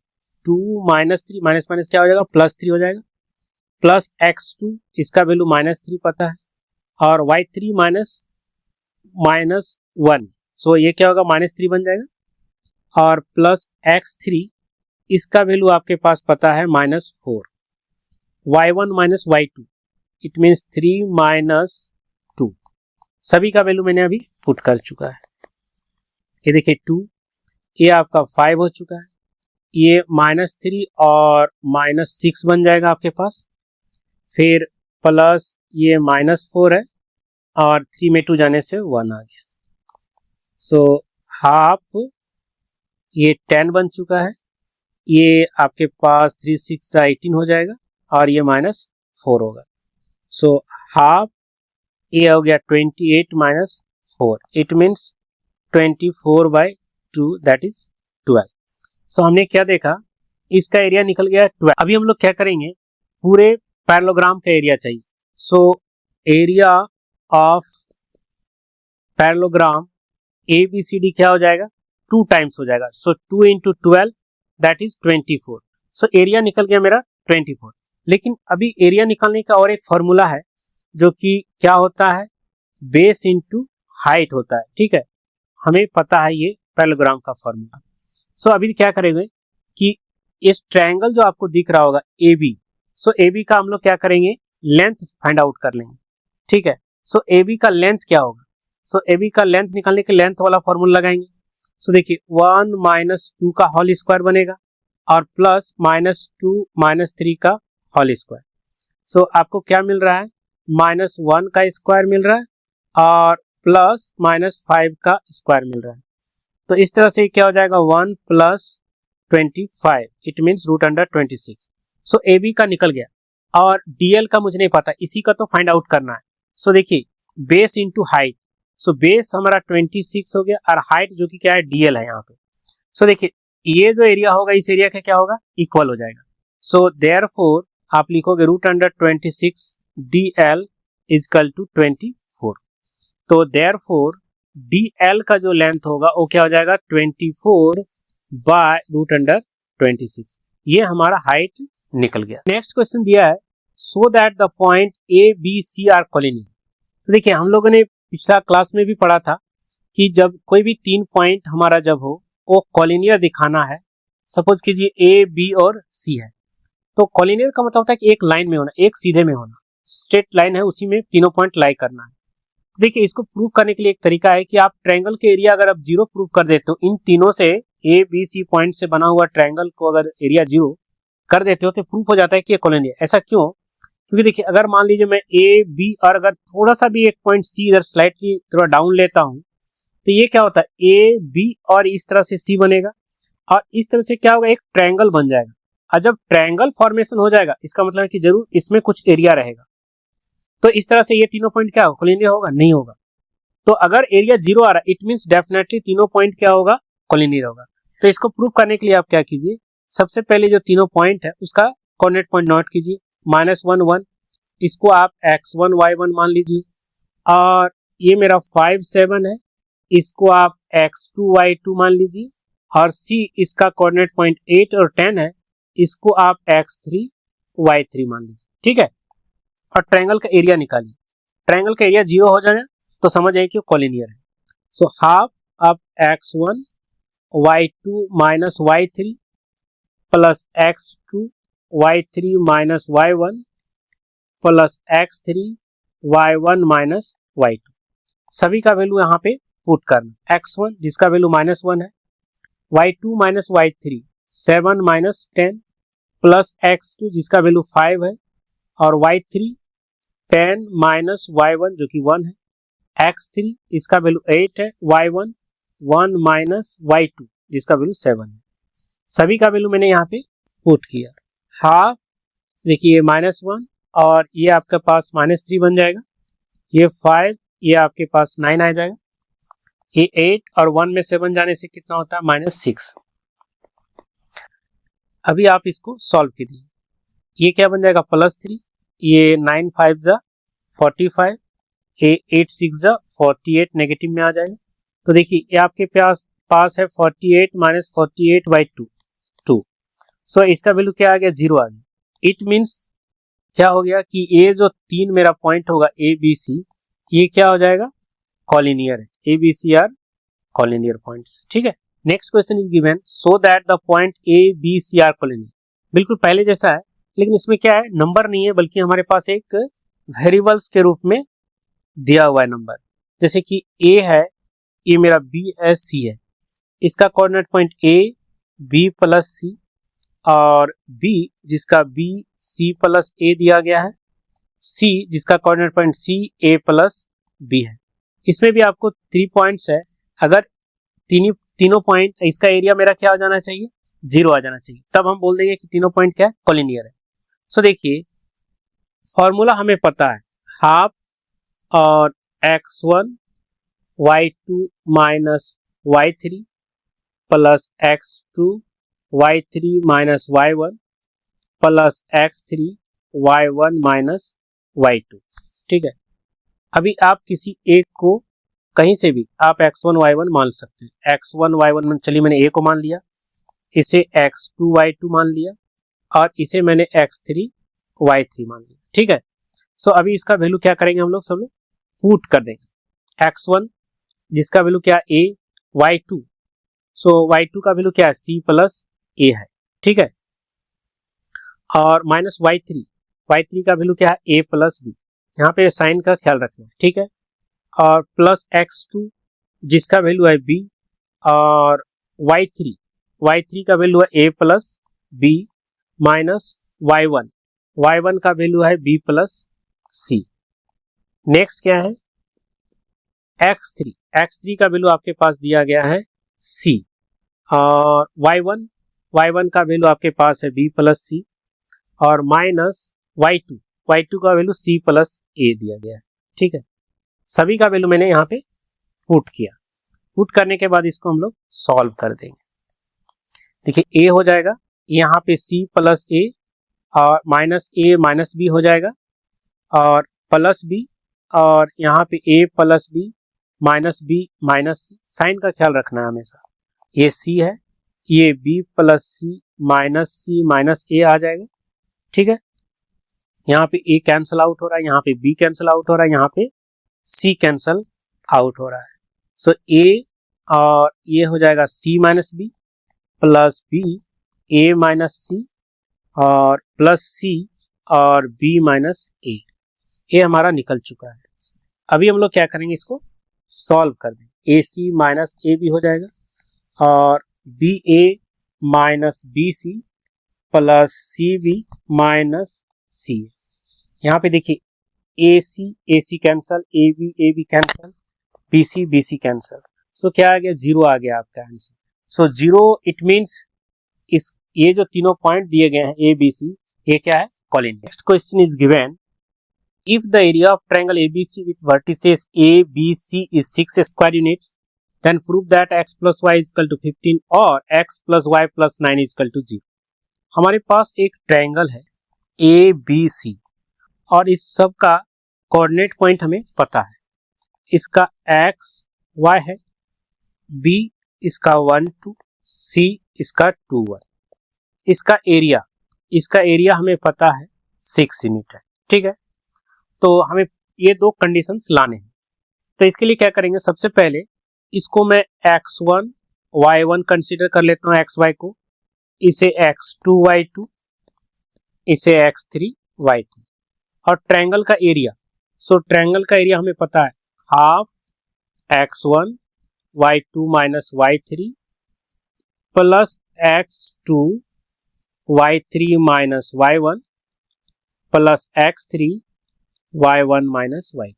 Speaker 1: 2 minus 3 minus minus क्या हो जाएगा, प्लस 3 हो जाएगा, प्लस x2 इसका वैल्यू माइनस 3 पता है, और y3 माइनस 1, सो ये क्या होगा, माइनस 3 बन जाएगा, और प्लस x3 इसका वैल्यू आपके पास पता है minus 4, y1 minus y2 it means 3 minus 2, सभी का वैल्यू मैंने अभी पुट कर चुका है। ये देखिए 2, ये आपका 5 हो चुका है, ये माइनस 3 और माइनस 6 बन जाएगा आपके पास, फिर प्लस ये माइनस 4 है, और 3 में 2 जाने से 1 आ गया। सो हाफ ये 10 बन चुका है, ये आपके पास 3 6 18 हो जाएगा, और ये माइनस 4 होगा। सो हाफ ये हो गया 28 minus 4, it means 24/2 that is 12। सो हमने क्या देखा, इसका एरिया निकल गया 12। अभी हम लोग क्या करेंगे, पूरे पैरेललोग्राम का एरिया चाहिए। So area of parallelogram ABCD क्या हो जाएगा, 2 टाइम्स हो जाएगा। सो 2 into 12 that is 24। So area निकल गया मेरा 24। लेकिन अभी एरिया निकालने का और एक फॉर्मूला है जो कि क्या होता है, बेस इंटू हाइट होता है। ठीक है, हमें पता है ये पैरेललोग्राम का फॉर्मूला। सो अभी क्या करेंगे कि इस ट्रायंगल जो आपको दिख रहा होगा A B, so A B का हम लोग क्या करेंगे, लेंथ फाइंड आउट कर लेंगे। ठीक है, सो ए बी का लेंथ क्या होगा, सो ए बी का लेंथ निकालने के लेंथ वाला फॉर्मूला लगाएंगे। सो देखिए 1 माइनस 2 का होल स्क्वायर बनेगा और प्लस माइनस 2 माइनस 3 का होल स्क्वायर। सो आपको क्या मिल रहा है, माइनस 1 का स्क्वायर मिल रहा है और प्लस माइनस 5 का स्क्वायर मिल रहा है। तो इस तरह से क्या हो जाएगा, 1 plus 25, it means root under 26। So A B का निकल गया और डीएल का मुझे नहीं पता, इसी का तो फाइंड आउट करना है। सो देखिए base into height, so base हमारा 26 हो गया और हाइट जो कि क्या है, डीएल है यहाँ पे। सो देखिए ये जो एरिया होगा इस एरिया का क्या होगा, इक्वल हो जाएगा। सो देयरफॉर आप लिखोगे root under 26 DL equal to 24। तो देयरफॉर डीएल का जो लेंथ होगा वो क्या हो जाएगा, 24 बाय रूट अंडर 26। ये हमारा हाइट निकल गया। नेक्स्ट क्वेश्चन दिया है, so that the point A B C are collinear. तो देखिए हम लोगों ने पिछला क्लास में भी पढ़ा था कि जब कोई भी 3 पॉइंट हमारा जब हो वो कॉलिनियर दिखाना है। सपोज कीजिए ए बी और सी है, तो कॉलिनियर का मतलब होता है कि एक लाइन में होना, एक सीधे में होना, स्ट्रेट लाइन है उसी में तीनों पॉइंट लाई करना है। तो देखिए इसको प्रूव करने के लिए एक तरीका है कि आप ट्रायंगल के एरिया अगर आप 0 प्रूव कर देते हो, इन तीनों से ए बी सी पॉइंट से बना हुआ ट्रायंगल को अगर एरिया 0 कर देते हो तो प्रूफ हो जाता है कि ये कॉलिनियर। ऐसा क्यों, क्योंकि देखिए अगर मान लीजिए मैं ए बी और अगर थोड़ा सा भी एक पॉइंट सी इधर स्लाइटली थोड़ा डाउन लेता हूं तो ये क्या होता है, ए बी और इस तरह से सी बनेगा और इस तरह से क्या होगा, एक ट्रायंगल बन जाएगा। और जब ट्रायंगल फॉर्मेशन हो जाएगा इसका मतलब है कि जरूर इसमें कुछ एरिया रहेगा। तो इस तरह से ये तीनों पॉइंट क्या होगा, कॉलिनियर होगा, नहीं होगा। तो अगर एरिया 0 आ रहा है इट मींस डेफिनेटली तीनों पॉइंट क्या होगा, कॉलिनियर होगा। तो इसको प्रूव करने के लिए आप क्या कीजिए, सबसे पहले जो तीनों पॉइंट है उसका कोऑर्डिनेट पॉइंट नोट कीजिए, -1 1, इसको आप x1 y1 मान लीजिए। और ये मेरा 5 7 है, इसको आप x2 y2 मान लीजिए। और c इसका कोऑर्डिनेट पॉइंट 8 और 10 है, इसको आप x3 y3 मान लीजिए। ठीक है, और ट्रायंगल का एरिया निकालिए। ट्रायंगल का एरिया 0 हो जाएगा तो समझ जाइए कि वो कॉलिनियर है। So half of x1 y2 minus y3 plus x2 y3 minus y1 plus x3 y1 minus y2। सभी का वैल्यू यहाँ पे पुट करना। x1 जिसका वैल्यू -1 है, y2 minus y3 7 minus 10 plus x2 जिसका वैल्यू 5 है और y3 10 माइनस y1 जो कि 1 है, x3 इसका वैल्यू 8 है, y1 1 माइनस y2 जिसका वैल्यू 7 है। सभी का वैल्यू मैंने यहाँ पे पुट किया। हाफ देखिए -1 और ये आपके पास -3 बन जाएगा, ये 5, ये आपके पास 9 आ जाएगा, ये 8 और 1 में 7 जाने से कितना होता है, -6। अभी आप इसको सॉल्व कीजिए, ये क्या बन जाएगा, +3, ये 9 5 जा 45, ये 8 6 जा 48 नेगेटिव में आ जाएगा। तो देखिए ये आपके पास है 48 माइनस 48 बाई 2। सो इसका वैल्यू क्या आ गया, 0 आ गया। इट मीन्स क्या हो गया कि ये जो 3 मेरा पॉइंट होगा ए बी सी, ये क्या हो जाएगा, कॉलिनियर है। A B C are collinear points. ठीक है, next question is given, so that the point A B C are collinear. बिल्कुल पहले जैसा है, लेकिन इसमें क्या है, नंबर नहीं है बल्कि हमारे पास एक वेरिएबल्स के रूप में दिया हुआ है नंबर। जैसे कि ए है, ये मेरा बी है, सी है, इसका coordinate point A B plus C और बी जिसका बी सी प्लस ए दिया गया है, सी जिसका कोऑर्डिनेट पॉइंट सी ए प्लस बी है। इसमें भी आपको 3 पॉइंट्स है, अगर तीनों पॉइंट, इसका एरिया मेरा क्या हो जाना चाहिए, 0 आ जाना चाहिए, तब हम बोल देंगे कि तीनों पॉइंट क्या है, कॉलिनियर है। सो देखिए फॉर्मूला हमें पता है, हाफ और x1 y2 minus y3 plus x2 y3 minus y1 plus x3 y1 minus y2। ठीक है, अभी आप किसी एक को कहीं से भी आप x1 y1 मान सकते हैं। x1 y1 चलिए मैंने a को मान लिया, इसे x2 y2 मान लिया और इसे मैंने x3 y3 मान लिया, ठीक है। सो अभी इसका वैल्यू क्या करेंगे हम लोग, सब लोग पुट कर देंगे। x1 जिसका वैल्यू क्या a, y2, सो y2 का वैल्यू क्या है c प्लस a है, ठीक है। और माइनस y3 का वैल्यू क्या है a प्लस b, यहाँ पे साइन का ख्याल रखना है, ठीक है। और प्लस x2 जिसका वैल्यू है b, और y3 का वैल्यू है a plus b, minus y1 का वैल्यू है b प्लस c। नेक्स्ट क्या है x3 का वैल्यू आपके पास दिया गया है c, और y1 का वैल्यू आपके पास है b प्लस c, और माइनस y2 का वैल्यू c प्लस a दिया गया है, ठीक है। सभी का वैल्यू मैंने यहाँ पे पुट किया। पुट करने के बाद इसको हम लोग सॉल्व कर देंगे। देखिए a हो जाएगा यहाँ पे c प्लस a, और माइनस a माइनस b हो जाएगा, और प्लस b, और यहाँ पे a plus b minus b minus c, sign का ख्याल रखना है हमेशा। ये c है, ये b plus c minus a आ जाएगा, ठीक है। यहाँ पे a कैंसल आउट हो रहा है, यहाँ पे b कैंसल आउट हो रहा है, यहाँ पे c कैंसल आउट हो रहा है। सो a और ये हो जाएगा c minus b plus b a minus c, और प्लस c और b माइनस a, ये हमारा निकल चुका है। अभी हम लोग क्या करेंगे, इसको सॉल्व कर देंगे। ac माइनस a b हो जाएगा, और ba minus bc plus cb minus c। यहाँ पे देखिए ac cancel, ab cancel, bc cancel, so क्या आ गया, 0 आ गया आपका आंसर। सो 0 इट मीन्स इस ये जो तीनों पॉइंट दिए गए हैं a b c, ये क्या है, collinear. Next question is given, if the area of triangle ABC with vertices A, B, C is 6 square units, then prove that x plus y is equal to 15 और x plus y plus 9 is equal to 0। हमारे पास एक ट्रायंगल है ABC, और इस सब का कोऑर्डिनेट पॉइंट हमें पता है। इसका x y है, B इसका 1 2, C इसका 2 1। इसका एरिया हमें पता है 6 यूनिट है, ठीक है। तो हमें ये दो कंडीशंस लाने हैं। तो इसके लिए क्या करेंगे, सबसे पहले इसको मैं x1 y1 कंसीडर कर लेता हूँ, xy को, इसे x2 y2, इसे x3 y3, और ट्रायंगल का एरिया, सो ट्रायंगल का एरिया हमें पता है half x1 y2 minus y3 plus x2 y3 minus y1 plus x3 y1 minus y।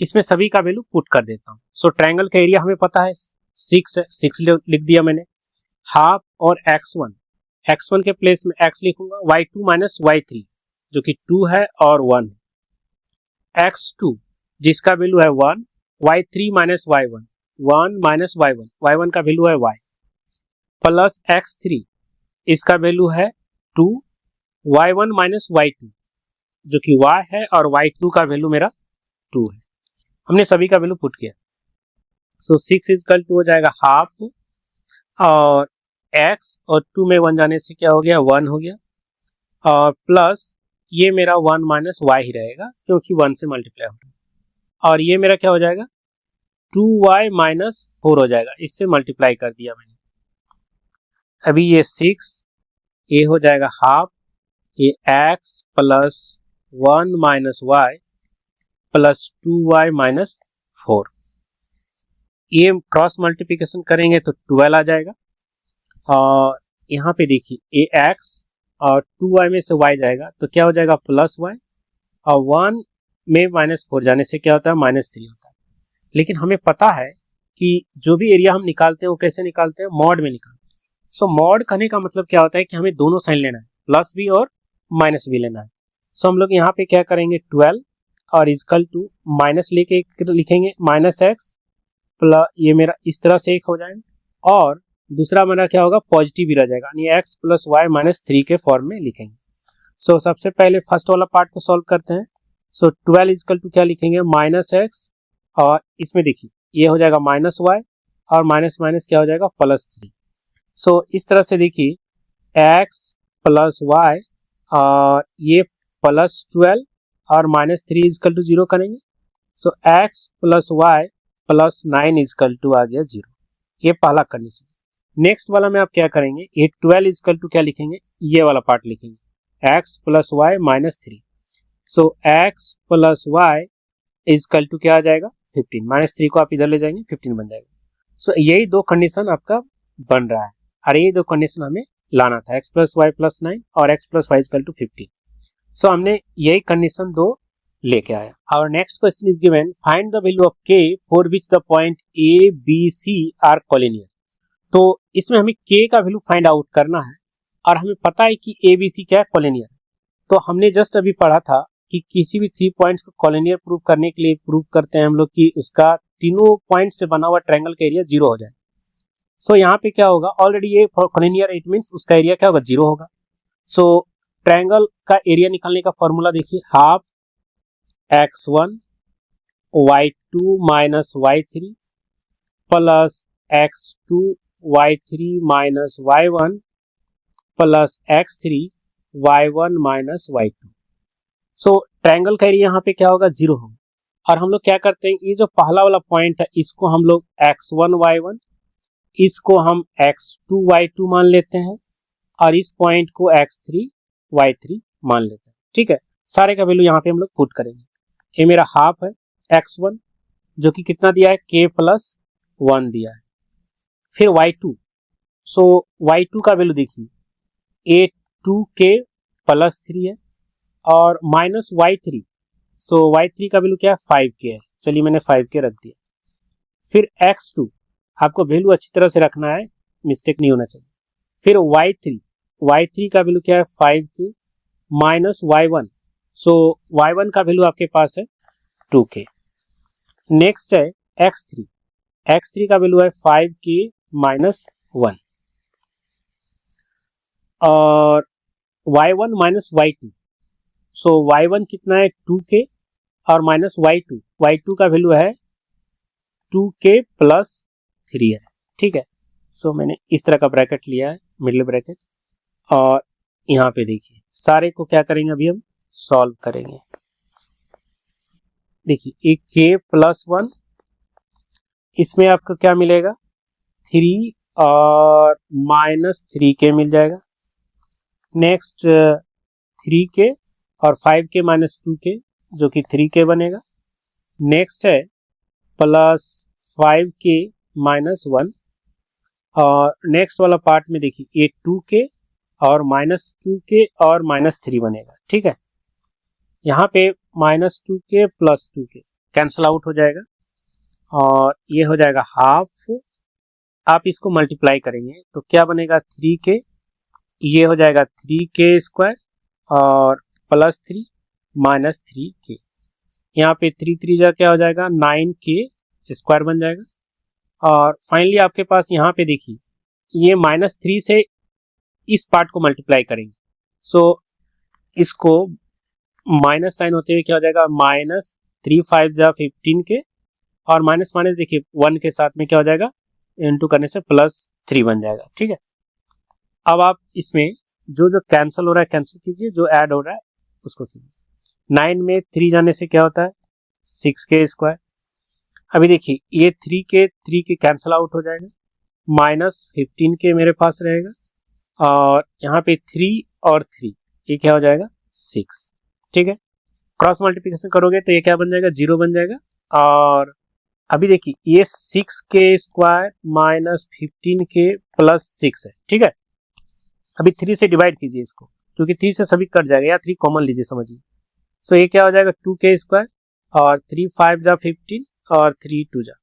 Speaker 1: इसमें सभी का वैल्यू पुट कर देता हूँ। सो ट्रायंगल का एरिया हमें पता है 6 है, 6 लिख दिया मैंने, हाफ और x1 के प्लेस में x लिखूंगा, y2 माइनस y3 जो कि 2 है और 1 है, x2 जिसका वैल्यू है 1, y3 minus y1 1 minus y1 का वैल्यू है y, प्लस x3 इसका वैल्यू है 2, y1 माइनस y2 जो कि y है, और y2 का वैल्यू मेरा 2 है। हमने सभी का वैल्यू पुट किया। सो 6 इक्वल टू हो जाएगा हाफ, और x और 2 में 1 जाने से क्या हो गया, 1 हो गया, और प्लस ये मेरा 1 माइनस y ही रहेगा क्योंकि 1 से मल्टीप्लाई हो, और ये मेरा क्या हो जाएगा 2y माइनस 4 हो जाएगा, इससे मल्टीप्लाई कर दिया मैंने। अभी ये 6, ये हो जाएगा हाफ, ये x plus 1 minus y plus 2y minus 4, ये क्रॉस मल्टीप्लिकेशन करेंगे तो 12 आ जाएगा, और यहाँ पे देखिए ये x और 2y में से y जाएगा तो क्या हो जाएगा प्लस y, और 1 में माइनस 4 जाने से क्या होता है माइनस 3 होता है। लेकिन हमें पता है कि जो भी एरिया हम निकालते हैं वो कैसे निकालते हैं, मॉड में निकालते हैं। सो मॉड करने का मतलब क्या होता है कि हमें दोनों साइन लेना है, प्लस भी और माइनस भी लेना है। सो हम लोग यहाँ पे क्या करेंगे 12 और इजकल टू माइनस लेके लिखेंगे माइनस एक्स प्लस, ये मेरा इस तरह से एक हो जाएगा, और दूसरा मेरा क्या होगा पॉजिटिव भी रह जाएगा, यानी एक्स प्लस वाई माइनस 3 के फॉर्म में लिखेंगे। सो सबसे पहले फर्स्ट वाला पार्ट को सॉल्व करते हैं। सो 12 इजकल टू क्या लिखेंगे माइनस एक्स, और इसमें देखिए ये हो जाएगा माइनस वाई, और माइनस माइनस क्या हो जाएगा प्लस 3। सो इस तरह से देखिए एक्स प्लस वाई और ये प्लस 12 और माइनस 3 इजकल टू 0 करेंगे। So x plus Y plus 9 equal to आ गया 0। ये पहला कंडीशन। नेक्स्ट वाला में आप क्या करेंगे, ये 12 इजकल टू क्या लिखेंगे, ये वाला पार्ट लिखेंगे x plus y minus 3। So x plus y equal to क्या आ जाएगा 15, माइनस 3 को आप इधर ले जाएंगे 15 बन जाएगा। सो यही दो कंडीशन आपका बन रहा है और यही दो कंडीशन हमें लाना था, x प्लस वाई प्लस 9 और x plus y equal to 15। So हमने यही कंडीशन दो लेके आया। Our next question is given, find the value of k for which the point a, b, c are collinear। तो इसमें हमें k का वैल्यू फाइंड आउट करना है और हमें पता है कि a, b, c क्या है, कॉलिनियर। तो हमने जस्ट अभी पढ़ा था कि किसी भी 3 पॉइंट्स को कॉलिनियर प्रूव करने के लिए प्रूव करते हैं हम लोग कि उसका तीनों पॉइंट से बना हुआ ट्रायंगल का एरिया 0 हो जाए। सो यहाँ पे क्या होगा, ऑलरेडी ये कॉलिनियर, इट मीन्स उसका एरिया क्या होगा 0 होगा। सो ट्रायंगल का एरिया निकालने का फॉर्मूला देखिए, half x1 y2 minus y3 plus x2 y3 minus y1 plus x3 y1 minus y2। सो ट्रायंगल का एरिया यहाँ पे क्या होगा 0 होगा। और हम लोग क्या करते हैं, ये जो पहला वाला पॉइंट है इसको हम लोग x1 y1, इसको हम x2 y2 मान लेते हैं और इस पॉइंट को x3 y3 मान लेते हैं। ठीक है, सारे का वैल्यू यहाँ पे हम लोग पुट करेंगे। ये मेरा हाफ है x1 जो कि कितना दिया है k प्लस 1 दिया है, फिर y2। सो y2 का वैल्यू देखिए, ये 2k प्लस 3 है और माइनस y3। सो y3 का वैल्यू क्या है 5k है, चलिए मैंने 5k रख दिया। फिर x2 आपको वैल्यू अच्छी तरह से रखना है, मिस्टेक नहीं होना चाहिए। फिर y3 का वैल्यू क्या है 5k माइनस y1। सो y1 का वैल्यू आपके पास है 2k। नेक्स्ट है x3 का वैल्यू है 5k माइनस 1 और y1 माइनस y2। सो y1 कितना है 2k और माइनस y2 का वैल्यू है 2k प्लस 3 है। ठीक है, सो मैंने इस तरह का ब्रैकेट लिया है, मिडिल ब्रैकेट, और यहाँ पे देखिए सारे को क्या करेंगे अभी हम सॉल्व करेंगे। देखिए एक k प्लस 1, इसमें आपको क्या मिलेगा 3 और माइनस 3k मिल जाएगा। नेक्स्ट 3k और 5k माइनस 2k जो कि 3k बनेगा। नेक्स्ट है प्लस 5k माइनस 1 और नेक्स्ट वाला पार्ट में देखिए ये 2k और माइनस 2k और माइनस 3 बनेगा। ठीक है, यहाँ पे minus 2k plus 2k cancel out हो जाएगा और ये हो जाएगा हाफ। आप इसको मल्टीप्लाई करेंगे तो क्या बनेगा 3k, ये हो जाएगा 3k स्क्वायर और प्लस 3 माइनस 3k। यहाँ पे 3 जा क्या हो जाएगा 9k स्क्वायर बन जाएगा। और फाइनली आपके पास यहाँ पे देखिए ये माइनस 3 से इस पार्ट को मल्टीप्लाई करेंगे। सो इसको माइनस साइन होते हुए क्या हो जाएगा माइनस 3 5 जा 15k और माइनस माइनस देखिए 1 के साथ में क्या हो जाएगा इनटू करने से प्लस 3 बन जाएगा। ठीक है, अब आप इसमें जो जो कैंसिल हो रहा है कैंसिल कीजिए, जो ऐड हो रहा है उसको कीजिए। 9 में 3 जाने से क्या होता है 6k स्क्वायर। अभी देखिए ये 3k कैंसिल आउट हो जाएगा, माइनस 15k मेरे पास रहेगा और यहाँ पे 3 और 3 ये क्या हो जाएगा 6। ठीक है, क्रॉस मल्टीप्लिकेशन करोगे तो ये क्या बन जाएगा 0 बन जाएगा। और अभी देखिए ये 6k square minus 15k plus 6 है। ठीक है, अभी 3 से डिवाइड कीजिए इसको, क्योंकि 3 से सभी कट जाएगा, या 3 कॉमन लीजिए समझिए। सो ये क्या हो जाएगा 2k स्क्वायर और 3 5 जा 15 और 3 2 जा।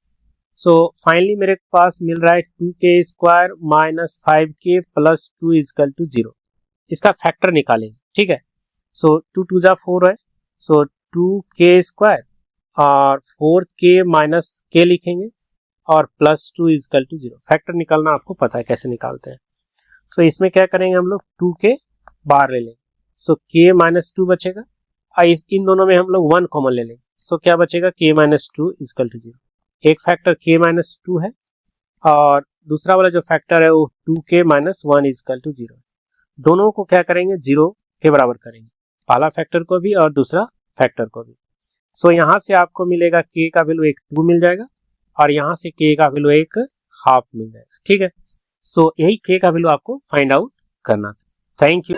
Speaker 1: सो फाइनली मेरे पास मिल रहा है 2k square minus 5k plus 2 equal to 0। इसका फैक्टर निकालेंगे। ठीक है, सो 2 2 जा 4 है, सो 2k स्क्वायर और 4k माइनस k लिखेंगे और प्लस 2 इजकल टू 0। फैक्टर निकालना आपको पता है कैसे निकालते हैं। सो इसमें क्या करेंगे हम लोग 2k बाहर ले लेंगे, सो k माइनस 2 बचेगा और इन दोनों में हम लोग 1 कॉमन ले लेंगे। सो क्या बचेगा k माइनस 2 इजकल टू 0। एक फैक्टर k माइनस 2 है और दूसरा वाला जो फैक्टर है वो 2k माइनस 1 इजकल टू 0। दोनों को क्या करेंगे 0 के बराबर करेंगे। पहला फैक्टर को भी और दूसरा फैक्टर को भी। सो यहाँ से आपको मिलेगा k का वैल्यू एक 2 मिल जाएगा और यहाँ से k का वैल्यू एक हाफ मिल जाएगा। ठीक है, सो यही k का वैल्यू आपको फाइंड आउट करना था। Thank you.